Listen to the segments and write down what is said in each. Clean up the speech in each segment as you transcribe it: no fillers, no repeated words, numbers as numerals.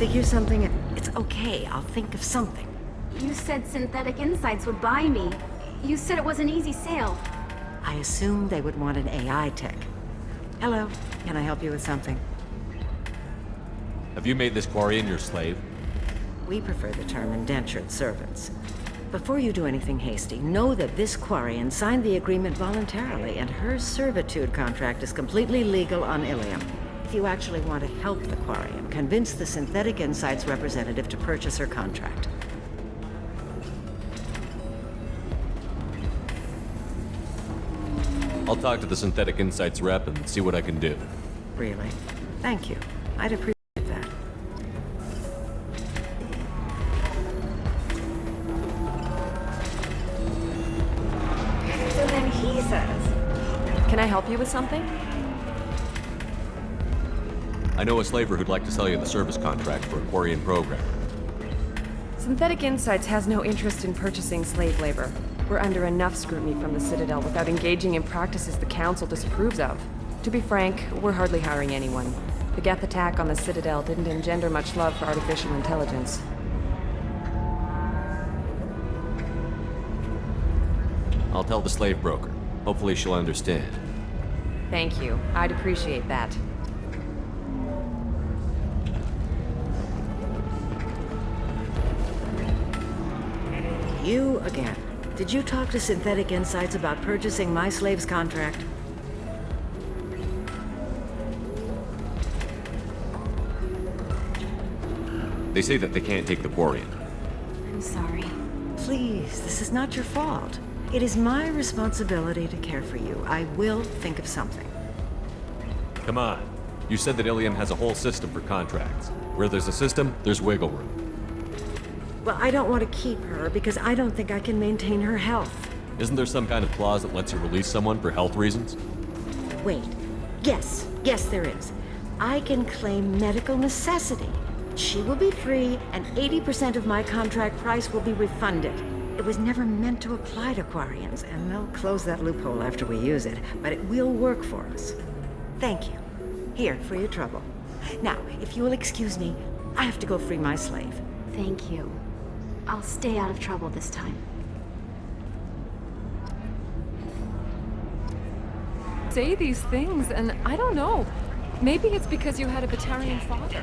figure something. It's okay, I'll think of something. You said Synthetic Insights would buy me. You said it was an easy sale. I assumed they would want an AI tech. Hello, can I help you with something? Have you made this Quarian your slave? We prefer the term indentured servants. Before you do anything hasty, know that this Quarian signed the agreement voluntarily, and her servitude contract is completely legal on Ilium. If you actually want to help the Quarian, convince the Synthetic Insights representative to purchase her contract. I'll talk to the Synthetic Insights rep and see what I can do. Really? Thank you. I'd appreciate that. So then he says... Can I help you with something? I know a slaver who'd like to sell you the service contract for a Quarian program. Synthetic Insights has no interest in purchasing slave labor. We're under enough scrutiny from the Citadel without engaging in practices the Council disapproves of. To be frank, we're hardly hiring anyone. The Geth attack on the Citadel didn't engender much love for artificial intelligence. I'll tell the slave broker. Hopefully she'll understand. Thank you. I'd appreciate that. You again. Did you talk to Synthetic Insights about purchasing my slave's contract? They say that they can't take the Quarian. I'm sorry. Please, this is not your fault. It is my responsibility to care for you. I will think of something. Come on. You said that Ilium has a whole system for contracts. Where there's a system, there's wiggle room. Well, I don't want to keep her because I don't think I can maintain her health. Isn't there some kind of clause that lets you release someone for health reasons? Wait. Yes, there is. I can claim medical necessity. She will be free, and 80% of my contract price will be refunded. It was never meant to apply to Quarians, and they'll close that loophole after we use it, but it will work for us. Thank you. Here, for your trouble. Now, if you will excuse me, I have to go free my slave. Thank you. I'll stay out of trouble this time. Say these things, and I don't know. Maybe it's because you had a Batarian father.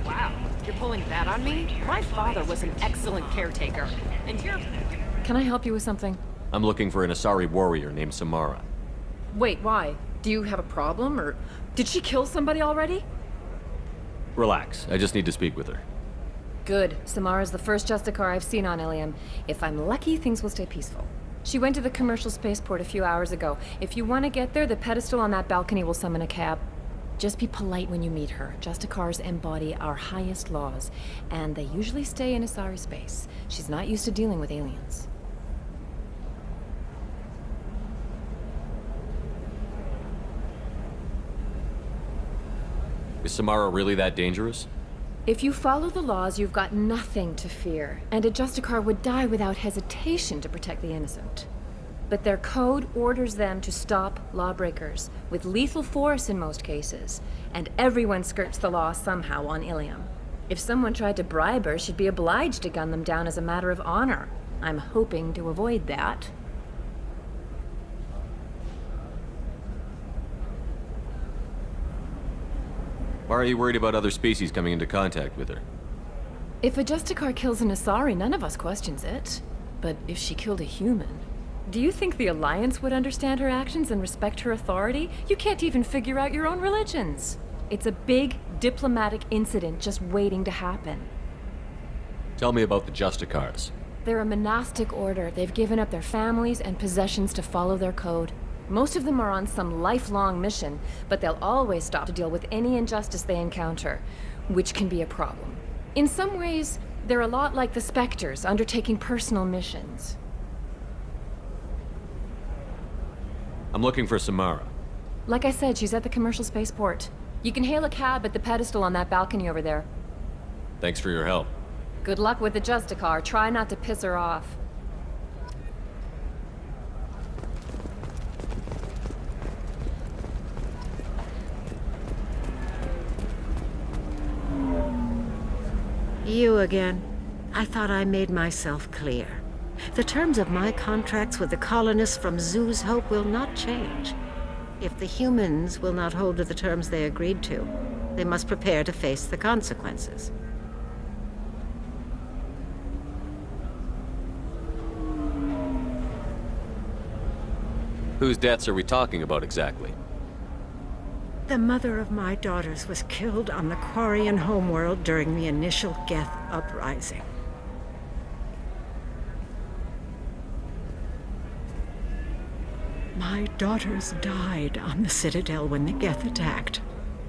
Wow, you're pulling that on me? My father was an excellent caretaker, and you're... Can I help you with something? I'm looking for an Asari warrior named Samara. Wait, why? Do you have a problem, or did she kill somebody already? Relax, I just need to speak with her. Good. Samara's the first Justicar I've seen on Ilium. If I'm lucky, things will stay peaceful. She went to the commercial spaceport a few hours ago. If you want to get there, the pedestal on that balcony will summon a cab. Just be polite when you meet her. Justicars embody our highest laws, and they usually stay in Asari space. She's not used to dealing with aliens. Is Samara really that dangerous? If you follow the laws, you've got nothing to fear, and a Justicar would die without hesitation to protect the innocent. But their code orders them to stop lawbreakers, with lethal force in most cases, and everyone skirts the law somehow on Ilium. If someone tried to bribe her, she'd be obliged to gun them down as a matter of honor. I'm hoping to avoid that. Why are you worried about other species coming into contact with her? If a Justicar kills an Asari, none of us questions it. But if she killed a human... Do you think the Alliance would understand her actions and respect her authority? You can't even figure out your own religions. It's a big diplomatic incident just waiting to happen. Tell me about the Justicars. They're a monastic order. They've given up their families and possessions to follow their code. Most of them are on some lifelong mission, but they'll always stop to deal with any injustice they encounter, which can be a problem. In some ways, they're a lot like the Spectres, undertaking personal missions. I'm looking for Samara. Like I said, she's at the commercial spaceport. You can hail a cab at the pedestal on that balcony over there. Thanks for your help. Good luck with the Justicar. Try not to piss her off. You again. I thought I made myself clear. The terms of my contracts with the colonists from Zoo's Hope will not change. If the humans will not hold to the terms they agreed to, they must prepare to face the consequences. Whose deaths are we talking about exactly? The mother of my daughters was killed on the Quarian homeworld during the initial Geth uprising. My daughters died on the Citadel when the Geth attacked.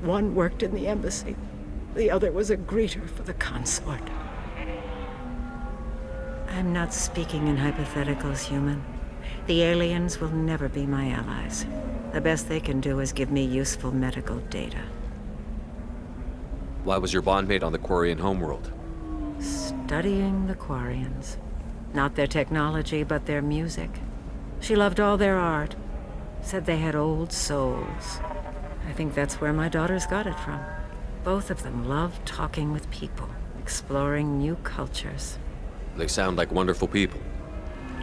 One worked in the embassy. The other was a greeter for the consort. I'm not speaking in hypotheticals, human. The aliens will never be my allies. The best they can do is give me useful medical data. Why was your bondmate on the Quarian homeworld? Studying the Quarians. Not their technology, but their music. She loved all their art. Said they had old souls. I think that's where my daughters got it from. Both of them loved talking with people, exploring new cultures. They sound like wonderful people.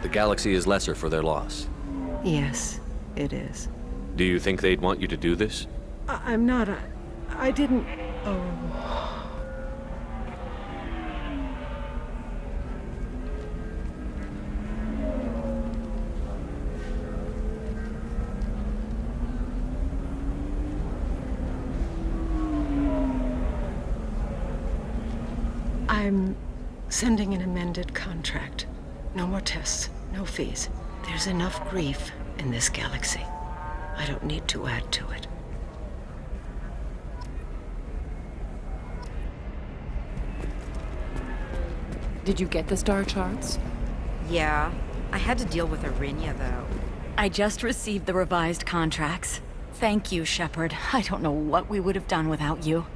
The galaxy is lesser for their loss. Yes, it is. Do you think they'd want you to do this? I'm not. I didn't. Oh. I'm sending an amended contract. No more tests, no fees. There's enough grief in this galaxy. I don't need to add to it. Did you get the star charts? Yeah, I had to deal with Arinia, though. I just received the revised contracts. Thank you, Shepard. I don't know what we would have done without you.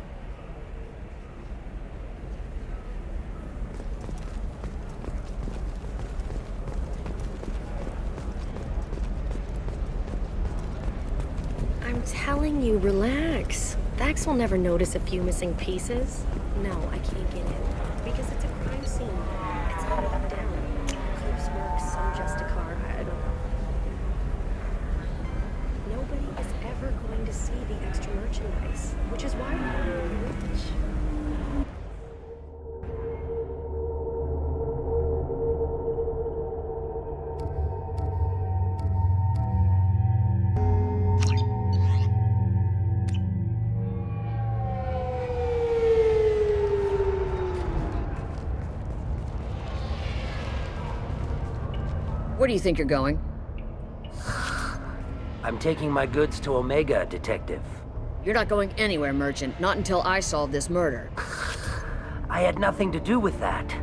I'm telling you, relax. Vax will never notice a few missing pieces. No, I can't get in. Because it's a crime scene. It's all locked down. Clips work, some Justicar, I don't know. Nobody is ever going to see the extra merchandise, which is why we're rich. Where do you think you're going? I'm taking my goods to Omega, Detective. You're not going anywhere, Merchant. Not until I solve this murder. I had nothing to do with that.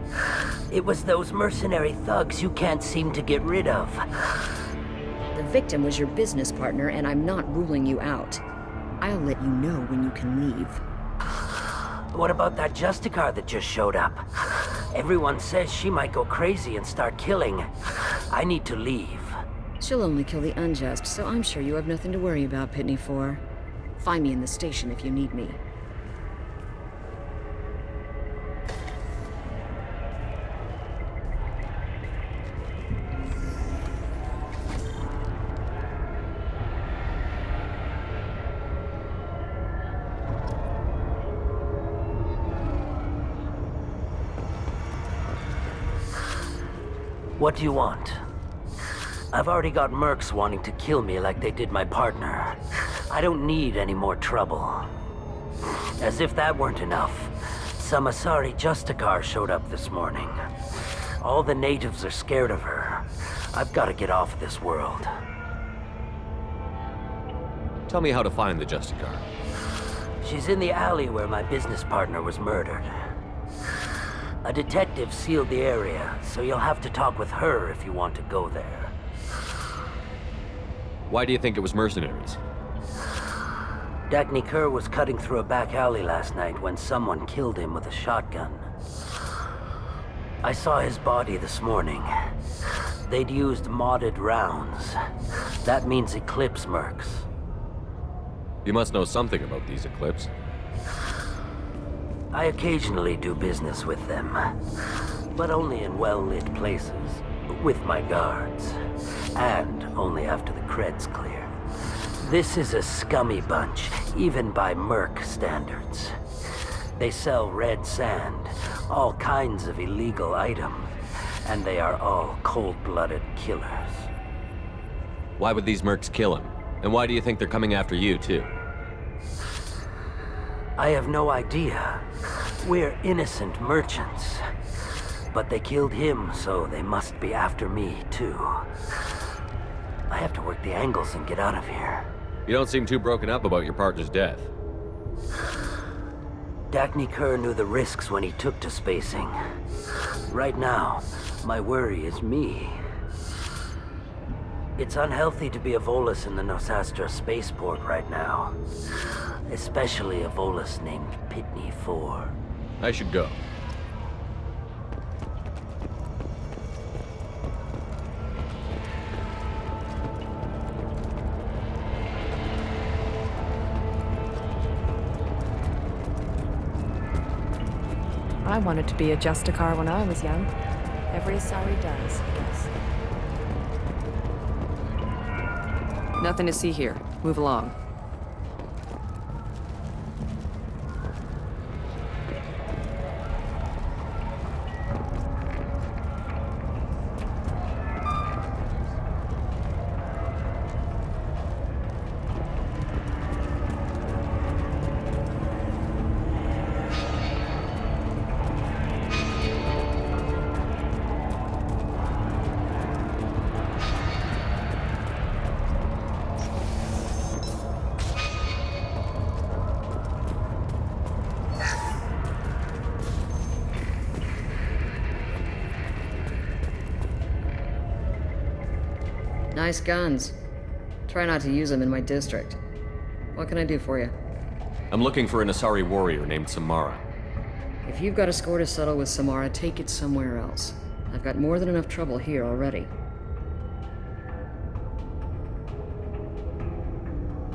It was those mercenary thugs you can't seem to get rid of. The victim was your business partner, and I'm not ruling you out. I'll let you know when you can leave. What about that Justicar that just showed up? Everyone says she might go crazy and start killing. I need to leave. She'll only kill the unjust, so I'm sure you have nothing to worry about, Pitney 4. Find me in the station if you need me. What do you want? I've already got mercs wanting to kill me like they did my partner. I don't need any more trouble. As if that weren't enough, some Asari Justicar showed up this morning. All the natives are scared of her. I've got to get off this world. Tell me how to find the Justicar. She's in the alley where my business partner was murdered. A detective sealed the area, so you'll have to talk with her if you want to go there. Why do you think it was mercenaries? Dagny Kerr was cutting through a back alley last night when someone killed him with a shotgun. I saw his body this morning. They'd used modded rounds. That means Eclipse mercs. You must know something about these Eclipse. I occasionally do business with them, but only in well-lit places, with my guards, and only after the cred's clear. This is a scummy bunch, even by Merc standards. They sell red sand, all kinds of illegal items, and they are all cold-blooded killers. Why would these mercs kill him? And why do you think they're coming after you, too? I have no idea. We're innocent merchants. But they killed him, so they must be after me, too. I have to work the angles and get out of here. You don't seem too broken up about your partner's death. Dagny Kerr knew the risks when he took to spacing. Right now, my worry is me. It's unhealthy to be a Volus in the Nosastra spaceport right now. Especially a Volus named Pitney 4. I should go. I wanted to be a Justicar when I was young. Every Asari does, I guess. Nothing to see here. Move along. Nice guns. Try not to use them in my district. What can I do for you? I'm looking for an Asari warrior named Samara. If you've got a score to settle with Samara, take it somewhere else. I've got more than enough trouble here already.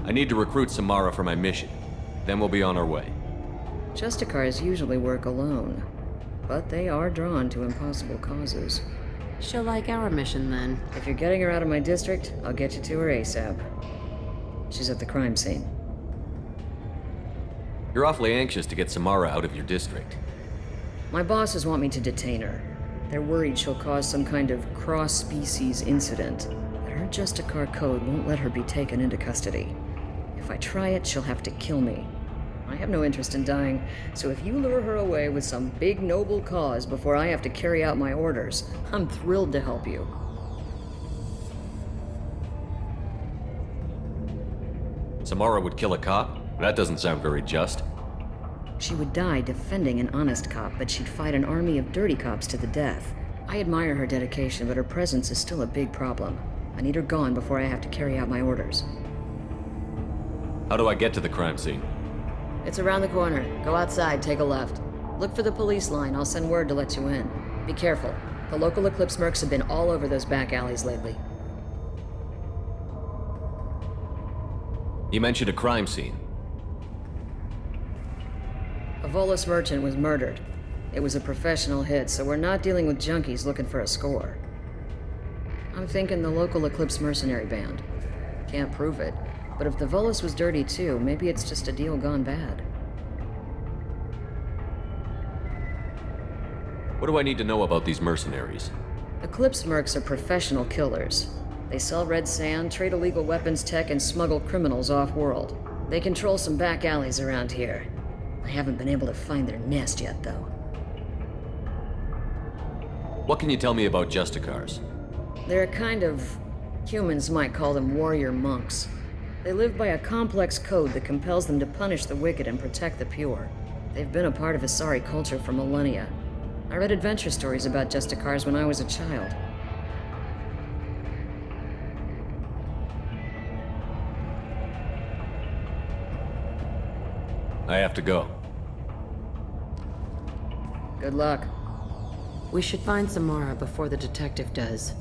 I need to recruit Samara for my mission. Then we'll be on our way. Justicars usually work alone, but they are drawn to impossible causes. She'll like our mission, then. If you're getting her out of my district, I'll get you to her ASAP. She's at the crime scene. You're awfully anxious to get Samara out of your district. My bosses want me to detain her. They're worried she'll cause some kind of cross-species incident, but her Justicar code won't let her be taken into custody. If I try it, she'll have to kill me. I have no interest in dying, so if you lure her away with some big noble cause before I have to carry out my orders, I'm thrilled to help you. Samara would kill a cop? That doesn't sound very just. She would die defending an honest cop, but she'd fight an army of dirty cops to the death. I admire her dedication, but her presence is still a big problem. I need her gone before I have to carry out my orders. How do I get to the crime scene? It's around the corner. Go outside, take a left. Look for the police line. I'll send word to let you in. Be careful. The local Eclipse mercs have been all over those back alleys lately. You mentioned a crime scene. A Volus merchant was murdered. It was a professional hit, so we're not dealing with junkies looking for a score. I'm thinking the local Eclipse mercenary band. Can't prove it, but if the Volus was dirty too, maybe it's just a deal gone bad. What do I need to know about these mercenaries? Eclipse mercs are professional killers. They sell red sand, trade illegal weapons tech, and smuggle criminals off-world. They control some back alleys around here. I haven't been able to find their nest yet, though. What can you tell me about Justicars? They're a kind of... humans might call them warrior monks. They live by a complex code that compels them to punish the wicked and protect the pure. They've been a part of Asari culture for millennia. I read adventure stories about Justicars when I was a child. I have to go. Good luck. We should find Samara before the detective does.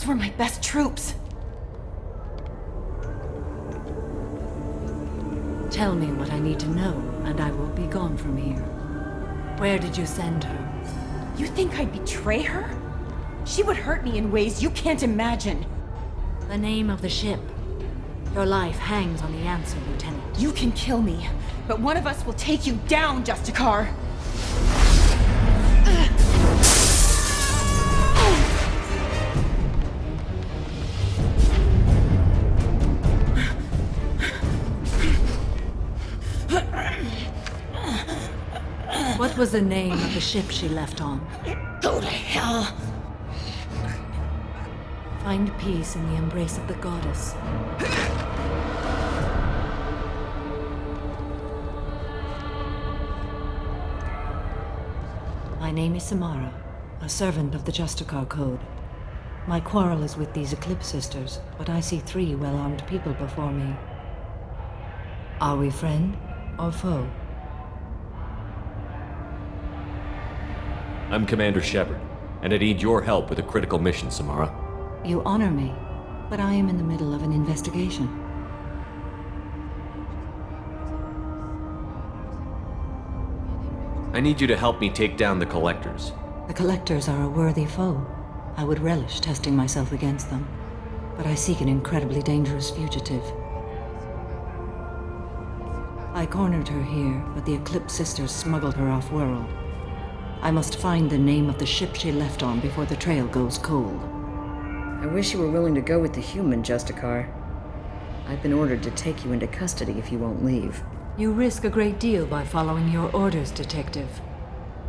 were my best troops. Tell me what I need to know, and I will be gone from here. Where did you send her? You think I'd betray her? She would hurt me in ways you can't imagine. The name of the ship. Your life hangs on the answer, Lieutenant. You can kill me, but one of us will take you down, Justicar. What was the name of the ship she left on? Go to hell. Find peace in the embrace of the goddess. My name is Samara, a servant of the Justicar Code. My quarrel is with these Eclipse Sisters, but I see 3 well-armed people before me. Are we friend or foe? I'm Commander Shepard, and I need your help with a critical mission, Samara. You honor me, but I am in the middle of an investigation. I need you to help me take down the Collectors. The Collectors are a worthy foe. I would relish testing myself against them, but I seek an incredibly dangerous fugitive. I cornered her here, but the Eclipse Sisters smuggled her off-world. I must find the name of the ship she left on before the trail goes cold. I wish you were willing to go with the human, Justicar. I've been ordered to take you into custody if you won't leave. You risk a great deal by following your orders, Detective.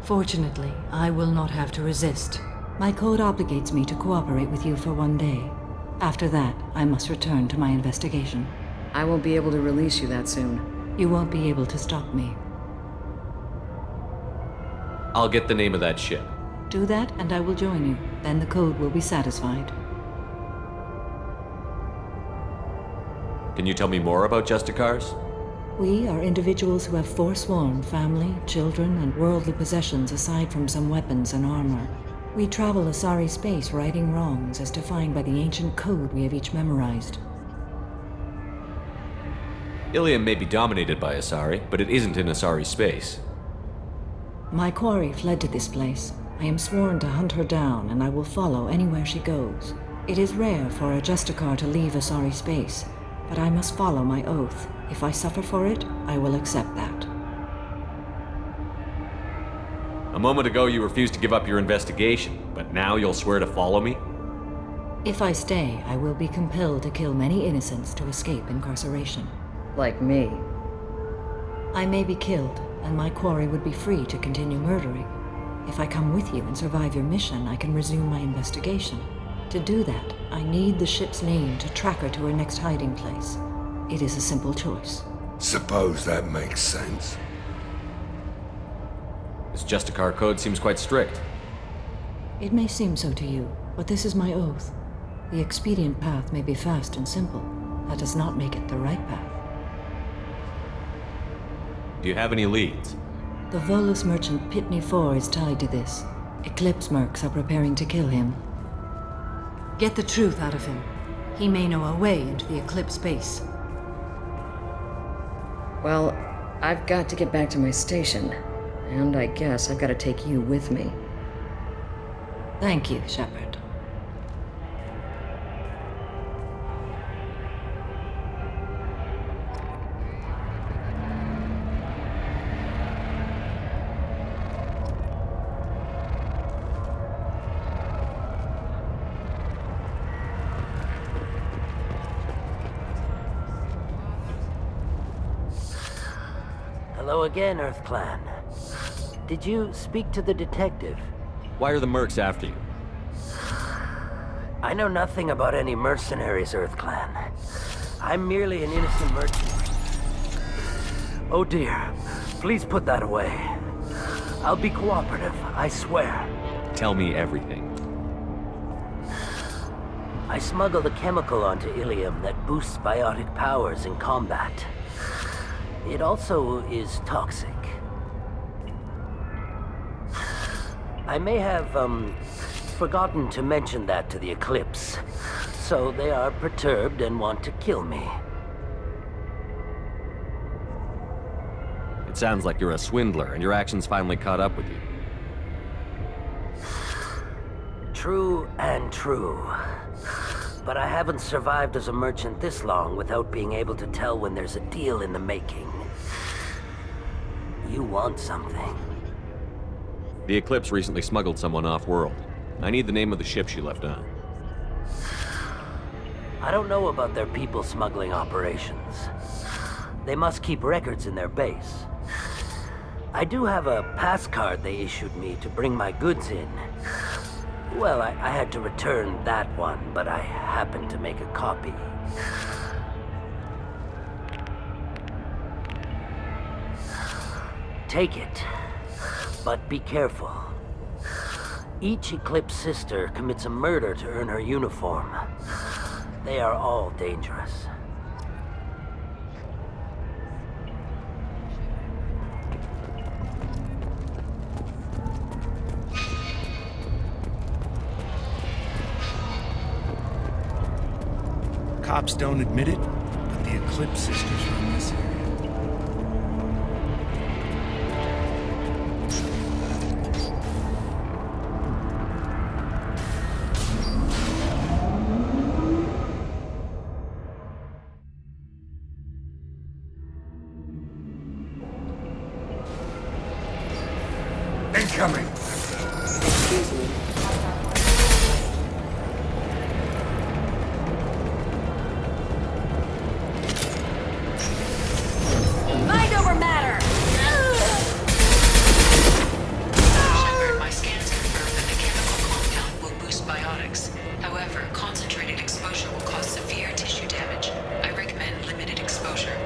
Fortunately, I will not have to resist. My code obligates me to cooperate with you for 1 day. After that, I must return to my investigation. I won't be able to release you that soon. You won't be able to stop me. I'll get the name of that ship. Do that, and I will join you. Then the code will be satisfied. Can you tell me more about Justicars? We are individuals who have forsworn family, children, and worldly possessions aside from some weapons and armor. We travel Asari space righting wrongs as defined by the ancient code we have each memorized. Ilium may be dominated by Asari, but it isn't in Asari space. My quarry fled to this place. I am sworn to hunt her down, and I will follow anywhere she goes. It is rare for a Justicar to leave Asari space, but I must follow my oath. If I suffer for it, I will accept that. A moment ago you refused to give up your investigation, but now you'll swear to follow me? If I stay, I will be compelled to kill many innocents to escape incarceration. Like me. I may be killed, and my quarry would be free to continue murdering. If I come with you and survive your mission, I can resume my investigation. To do that, I need the ship's name to track her to her next hiding place. It is a simple choice. Suppose that makes sense. This Justicar code seems quite strict. It may seem so to you, but this is my oath. The expedient path may be fast and simple. That does not make it the right path. Do you have any leads? The Volus merchant Pitney 4 is tied to this. Eclipse mercs are preparing to kill him. Get the truth out of him. He may know a way into the Eclipse base. Well, I've got to get back to my station. And I guess I've got to take you with me. Thank you, Shepard. Hello again, Earth Clan. Did you speak to the detective? Why are the mercs after you? I know nothing about any mercenaries, Earth Clan. I'm merely an innocent merchant. Oh dear, please put that away. I'll be cooperative, I swear. Tell me everything. I smuggled a chemical onto Ilium that boosts biotic powers in combat. It also is toxic. I may have, forgotten to mention that to the Eclipse. So they are perturbed and want to kill me. It sounds like you're a swindler, and your actions finally caught up with you. True and true. But I haven't survived as a merchant this long without being able to tell when there's a deal in the making. You want something. The Eclipse recently smuggled someone off-world. I need the name of the ship she left on. I don't know about their people smuggling operations. They must keep records in their base. I do have a pass card they issued me to bring my goods in. Well, I had to return that one, but I happened to make a copy. Take it, but be careful. Each Eclipse sister commits a murder to earn her uniform. They are all dangerous. Cops don't admit it, but the Eclipse sisters run this area. Incoming! Excuse me. Mind over matter! Shepard, my scans confirm that the chemical compound will boost biotics. However, concentrated exposure will cause severe tissue damage. I recommend limited exposure.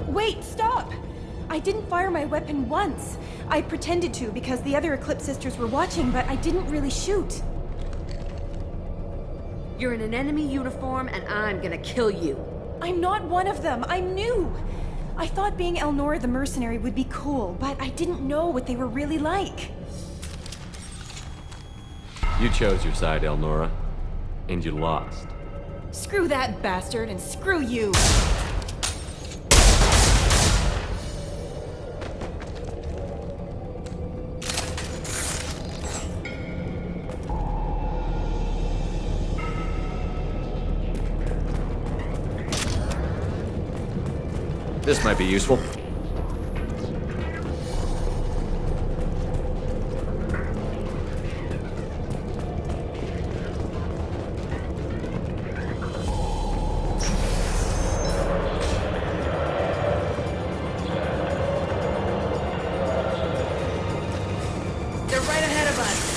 Wait, stop! I didn't fire my weapon once. I pretended to because the other Eclipse sisters were watching, but I didn't really shoot. You're in an enemy uniform, and I'm gonna kill you. I'm not one of them. I'm new. I thought being Elnora the mercenary would be cool, but I didn't know what they were really like. You chose your side, Elnora, and you lost. Screw that bastard, and screw you! This might be useful. They're right ahead of us.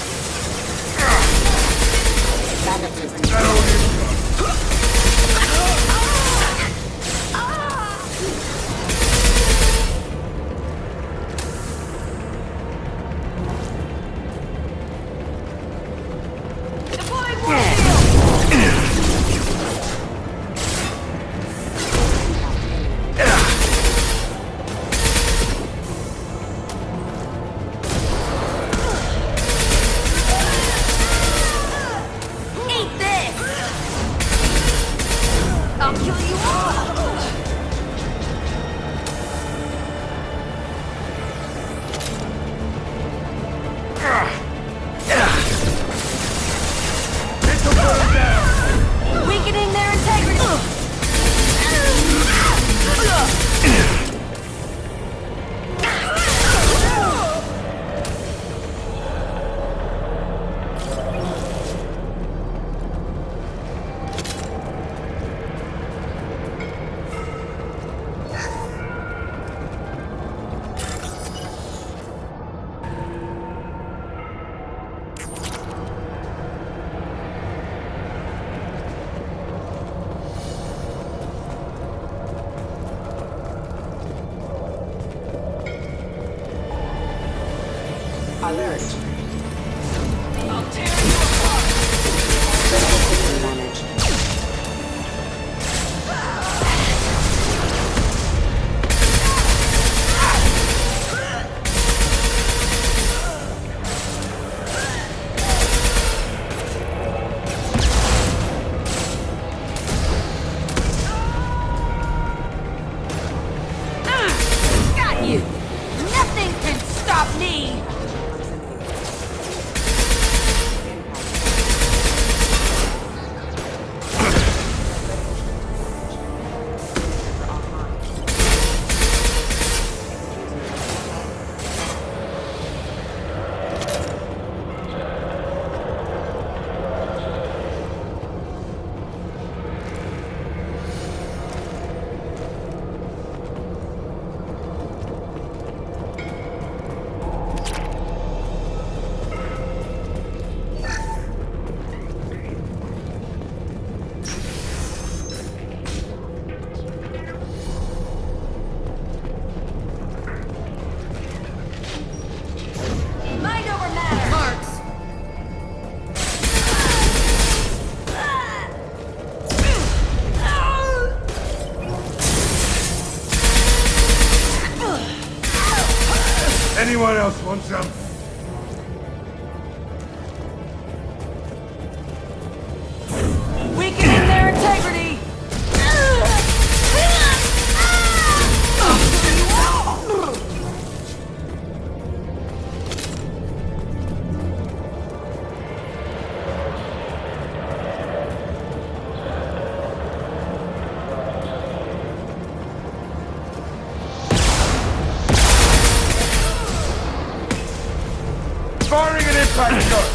Alert. I'll tear you apart. Managed. Got you! Nothing can stop me! Mind over matter! Marks! Anyone else want some? Weakening their integrity! Firing an impact shot!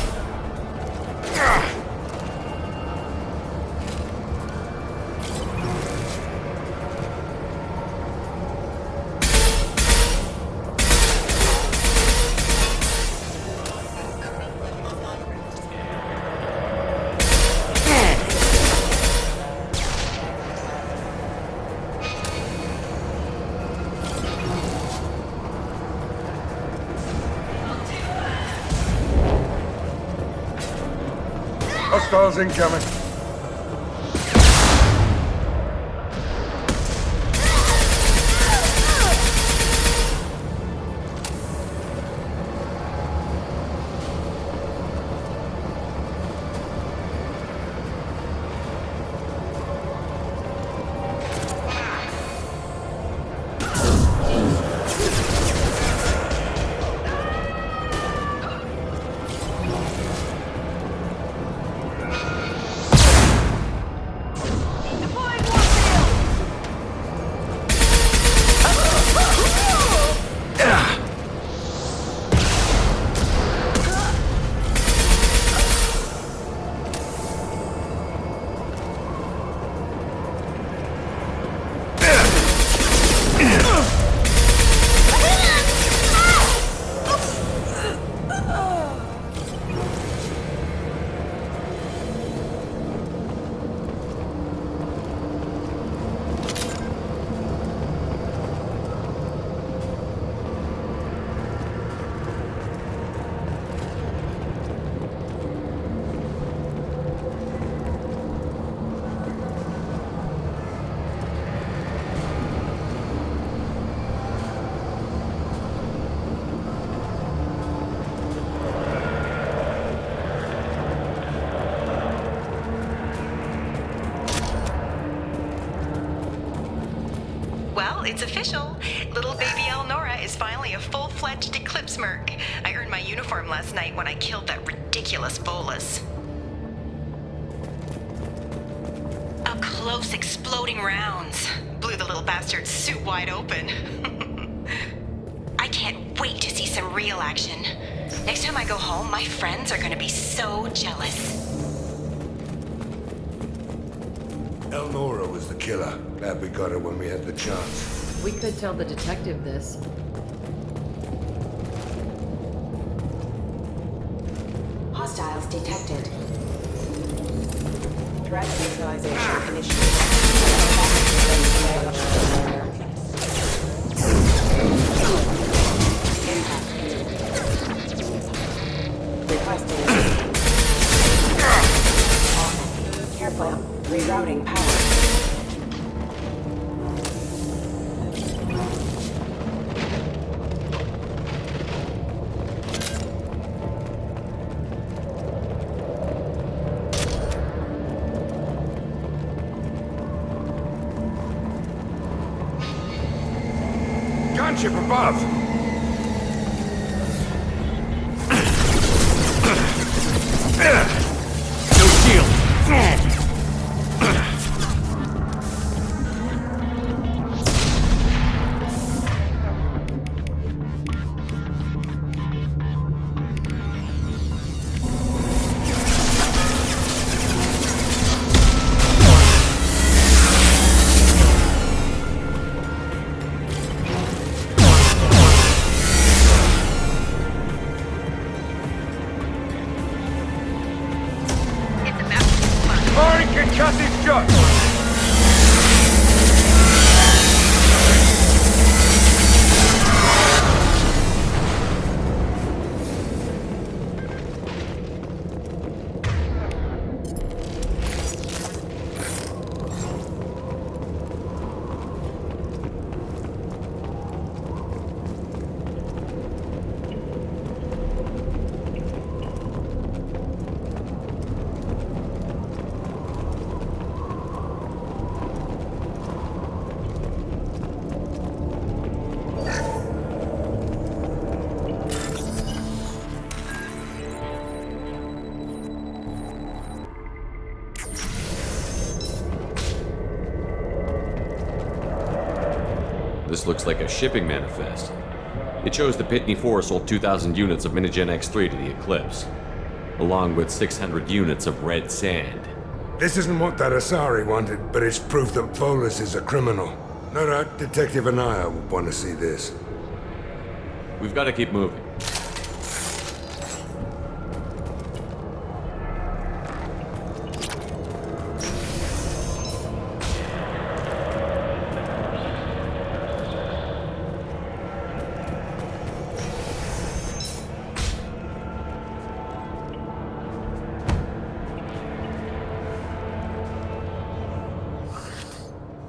Hostiles incoming. Well, it's official. Little baby Elnora is finally a full-fledged Eclipse Merc. I earned my uniform last night when I killed that ridiculous Volus. Up close exploding rounds blew the the little bastard's suit wide open. I can't wait to see some real action. Next time I go home, my friends are gonna be so jealous. Elnora was the killer. Glad we got her when we had the chance. We could tell the detective this. Hostiles detected. Threat neutralization initiated. Requesting. Careful. Rerouting power. Gunship above! No shield! Firing concussive shot! This looks like a shipping manifest. It shows the Pitney 4 sold 2,000 units of Minigen X3 to the Eclipse, along with 600 units of red sand. This isn't what that Asari wanted, but it's proof that Volus is a criminal. No doubt Detective Anaya would want to see this. We've got to keep moving.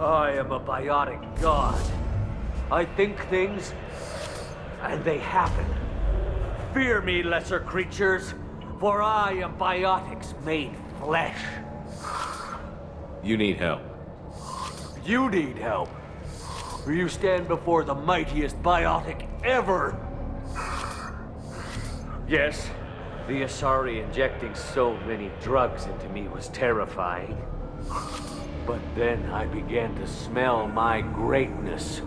I am a biotic god. I think things, and they happen. Fear me, lesser creatures, for I am biotics made flesh. You need help. You need help. For you stand before the mightiest biotic ever. Yes, the Asari injecting so many drugs into me was terrifying. But then I began to smell my greatness.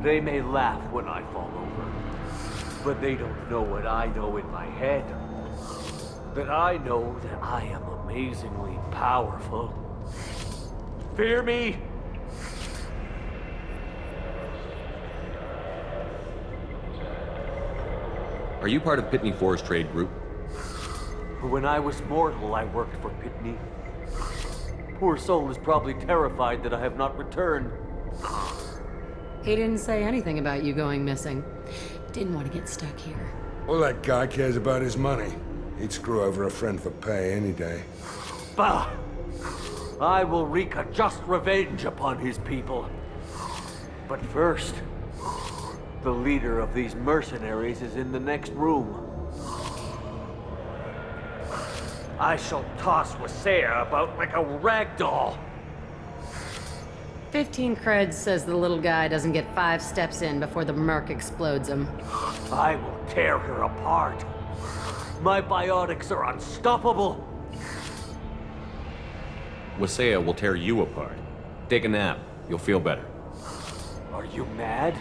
They may laugh when I fall over, but they don't know what I know in my head. That I know that I am amazingly powerful. Fear me? Are you part of Pitney 4's trade group? When I was mortal, I worked for Pitney. Poor soul is probably terrified that I have not returned. He didn't say anything about you going missing. Didn't want to get stuck here. All that guy cares about is money. He'd screw over a friend for pay any day. Bah! I will wreak a just revenge upon his people. But first, the leader of these mercenaries is in the next room. I shall toss Wasea about like a rag doll. 15 creds says the little guy doesn't get 5 steps in before the Merc explodes him. I will tear her apart. My biotics are unstoppable. Wasea will tear you apart. Take a nap. You'll feel better. Are you mad?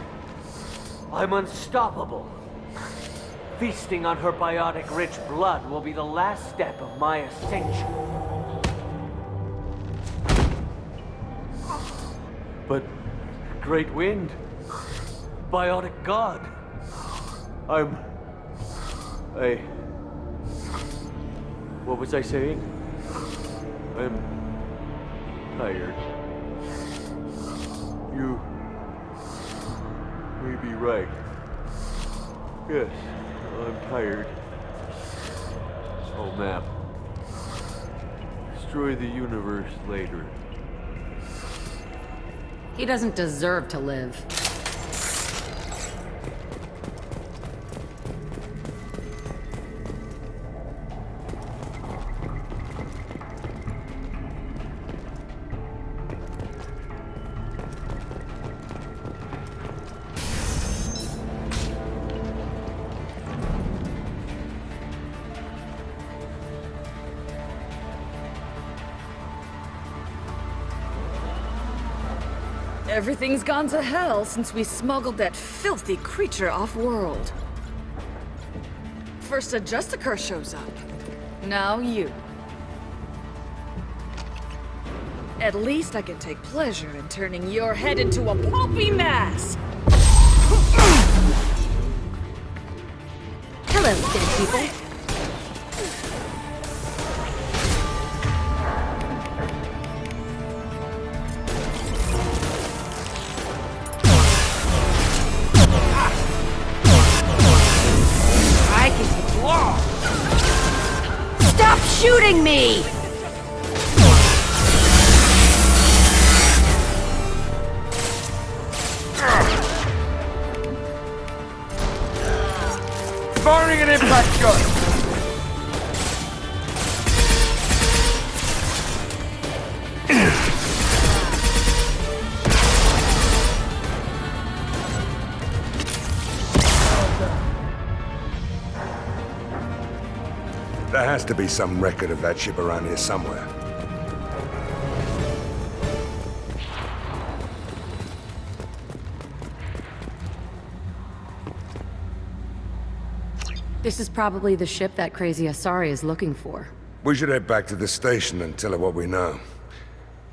I'm unstoppable. Feasting on her biotic-rich blood will be the last step of my ascension. But, Great Wind, Biotic God, what was I saying? I'm tired. You may be right. Yes, I'm tired. I'll nap. Destroy the universe later. He doesn't deserve to live. Everything's gone to hell since we smuggled that filthy creature off-world. First a Justicar shows up. Now you. At least I can take pleasure in turning your head into a pulpy mass! Hello, dead people. Stop shooting me! Firing an impact shot! There has to be some record of that ship around here somewhere. This is probably the ship that crazy Asari is looking for. We should head back to the station and tell her what we know.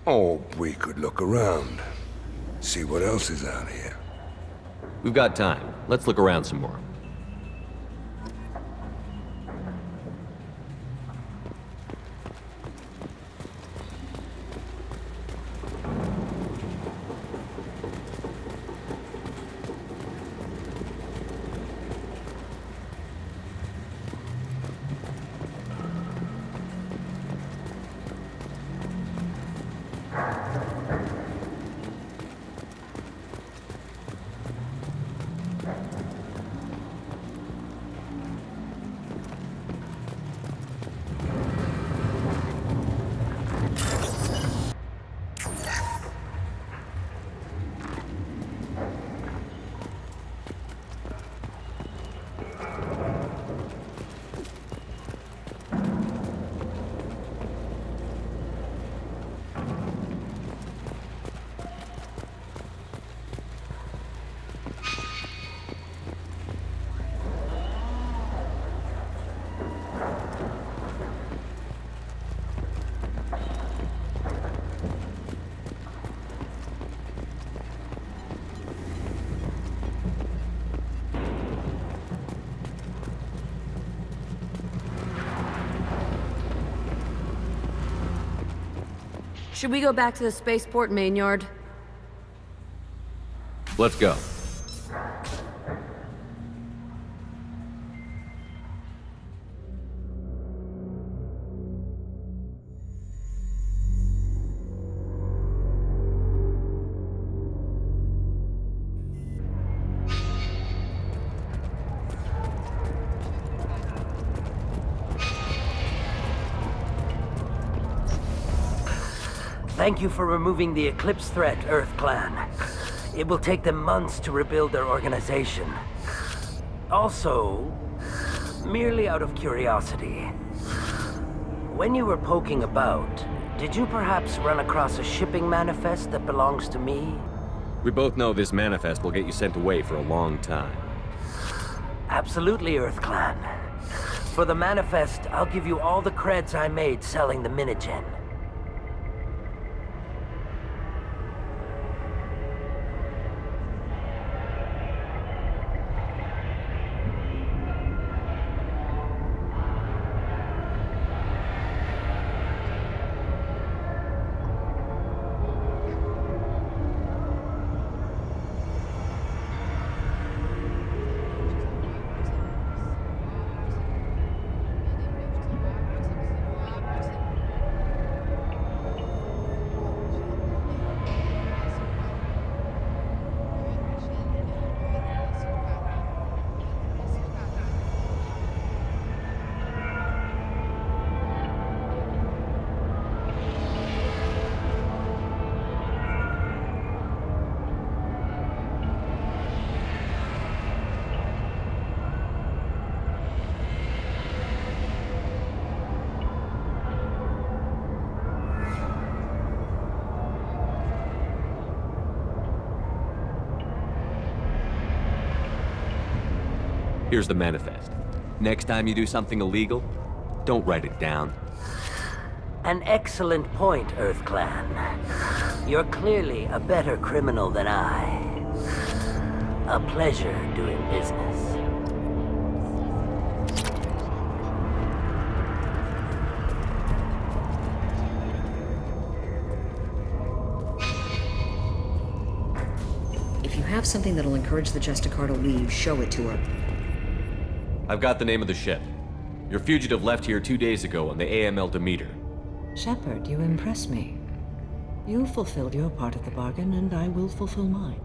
Or we could look around. See what else is out here. We've got time. Let's look around some more. Should we go back to the spaceport main yard? Let's go. Thank you for removing the Eclipse threat, Earth Clan. It will take them months to rebuild their organization. Also, merely out of curiosity, when you were poking about, Did you perhaps run across a shipping manifest that belongs to me? We both know this manifest will get you sent away for a long time. Absolutely, EarthClan. For the manifest, I'll give you all the creds I made selling the Minigen. Here's the manifest. Next time you do something illegal, don't write it down. An excellent point, EarthClan. You're clearly a better criminal than I. A pleasure doing business. If you have something that'll encourage the Justicar to leave, show it to her. I've got the name of the ship. Your fugitive left here 2 days ago on the AML Demeter. Shepard, you impress me. You fulfilled your part of the bargain, and I will fulfill mine.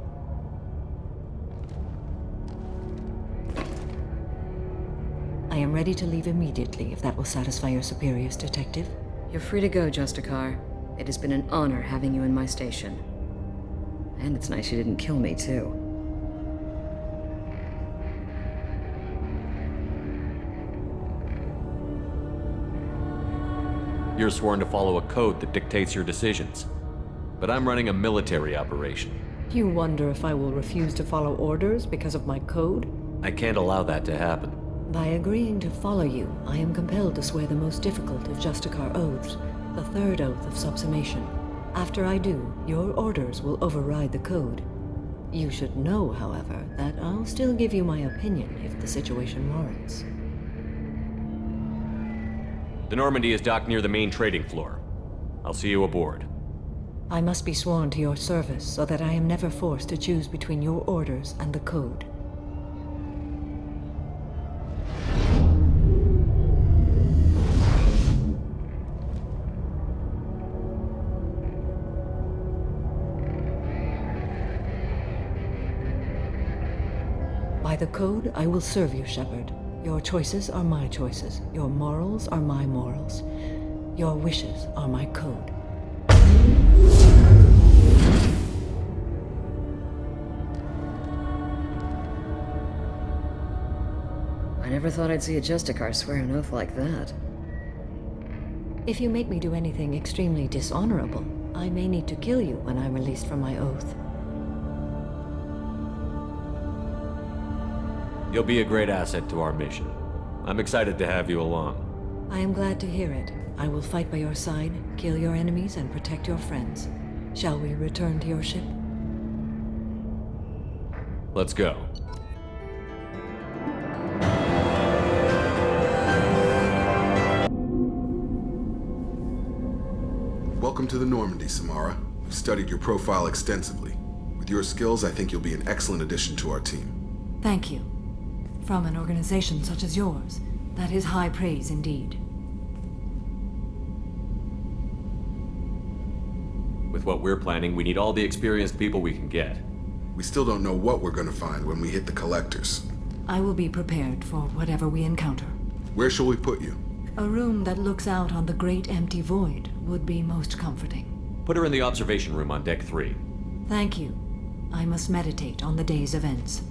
I am ready to leave immediately, if that will satisfy your superiors, Detective. You're free to go, Justicar. It has been an honor having you in my station. And it's nice you didn't kill me, too. You're sworn to follow a code that dictates your decisions. But I'm running a military operation. You wonder if I will refuse to follow orders because of my code? I can't allow that to happen. By agreeing to follow you, I am compelled to swear the most difficult of Justicar oaths, the third oath of subsumation. After I do, your orders will override the code. You should know, however, that I'll still give you my opinion if the situation warrants. The Normandy is docked near the main trading floor. I'll see you aboard. I must be sworn to your service so that I am never forced to choose between your orders and the code. By the code, I will serve you, Shepard. Your choices are my choices. Your morals are my morals. Your wishes are my code. I never thought I'd see a Justicar swear an oath like that. If you make me do anything extremely dishonorable, I may need to kill you when I'm released from my oath. You'll be a great asset to our mission. I'm excited to have you along. I am glad to hear it. I will fight by your side, kill your enemies, and protect your friends. Shall we return to your ship? Let's go. Welcome to the Normandy, Samara. We've studied your profile extensively. With your skills, I think you'll be an excellent addition to our team. Thank you. From an organization such as yours, that is high praise indeed. With what we're planning, we need all the experienced people we can get. We still don't know what we're gonna find when we hit the collectors. I will be prepared for whatever we encounter. Where shall we put you? A room that looks out on the great empty void would be most comforting. Put her in the observation room on Deck 3. Thank you. I must meditate on the day's events.